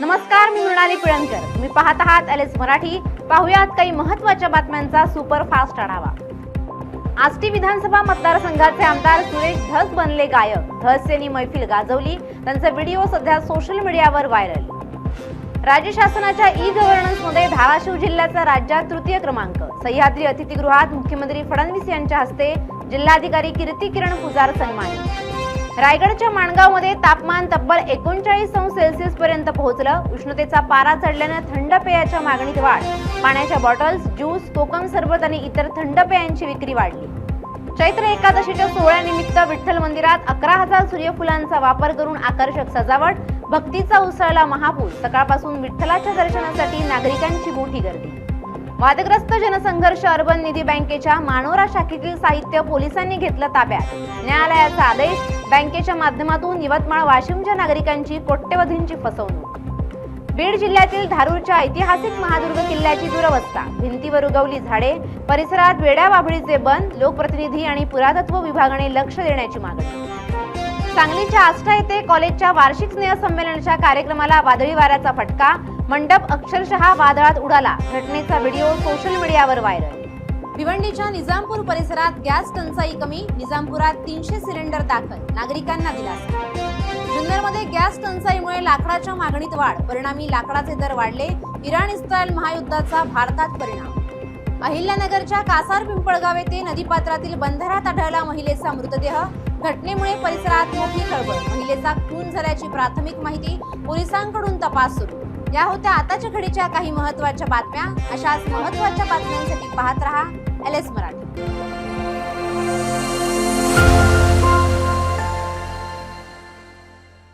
नमस्कार, मी मृणाली पिळणकर. तुम्ही पाहत आहात एलएस मराठी. पाहुयात काही महत्त्वाच्या बातम्यांचा सुपरफास्ट आढावा. आष्टी विधानसभा मतदारसंघाचे आमदार सुरेश धस बनले गायक. धस यांनी मैफिल गाजवली. त्यांचा व्हिडिओ सध्या सोशल मीडियावर व्हायरल. राज्य शासनाच्या ई गव्हर्नन्स मध्ये धाराशिव जिल्ह्याचा राज्यात तृतीय क्रमांक. सह्याद्री अतिथीगृहात मुख्यमंत्री फडणवीस यांच्या हस्ते जिल्हाधिकारी कीर्ती किरण पुजार सन्मानित. रायगडच्या माणगावमध्ये तापमान तब्बल 39°C पर्यंत पोहोचलं. उष्णतेचा पारा चढल्याने थंड पेयाच्या मागणीत वाढ. पाण्याच्या बॉटल्स, ज्यूस, कोकम सरबत आणि इतर थंड पेयांची विक्री वाढली. चैत्र एकादशीच्या सोहळ्यानिमित्त विठ्ठल मंदिरात 11,000 सूर्यफुलांचा वापर करून आकर्षक सजावट. भक्तीचा उसळला महापूर. सकाळपासून विठ्ठलाच्या दर्शनासाठी नागरिकांची मोठी गर्दी. वादग्रस्त जनसंघर्ष अर्बन निधी बँकेच्या मानोरा शाखेतील साहित्य पोलिसांनी घेतलं ताब्यात. न्यायालयाचा आदेश. बँकेच्या माध्यमातून यवतमाळ वाशिमच्या नागरिकांची कोट्यवधींची फसवणूक. बीड जिल्ह्यातील धारूरच्या ऐतिहासिक महादुर्ग किल्ल्याची दुरवस्था. भिंतीवर उगवली झाडे. परिसरात वेड्या वाभळीचे बंद. लोकप्रतिनिधी आणि पुरातत्व विभागाने लक्ष देण्याची मागणी. सांगलीच्या आष्टा येथे कॉलेजच्या वार्षिक स्नेहसंमेलनाच्या कार्यक्रमाला वादळी वाऱ्याचा फटका. मंडप अक्षरशः वादळात उडाला. घटनेचा व्हिडिओ सोशल मीडियावर व्हायरल. भिवंडीच्या निजामपूर परिसरात गॅस टंचाई कमी. निजामपुरात 300 सिलेंडर दाखल. नागरिकांना दिलासा. जुन्नरमध्ये गॅस टंचाईमुळे लाकडाच्या मागणीत वाढ. परिणामी लाकडाचे दर वाढले. इराण-इस्रायल महायुद्धाचा भारतात परिणाम. अहिल्यानगरच्या कासार पिंपळगाव येथे नदीपात्रातील बंधाऱ्यात आढळला महिलेचा मृतदेह. घटनेमुळे परिसरात मोठी खळबळ. महिलेचा खून झाल्याची प्राथमिक माहिती. पोलिसांकडून तपास सुरू. या होत्या आताच्या घडीच्या काही महत्त्वाच्या बातम्या. अशाच महत्त्वाच्या बातम्यांसाठी पाहत रहा एलएस मराठी.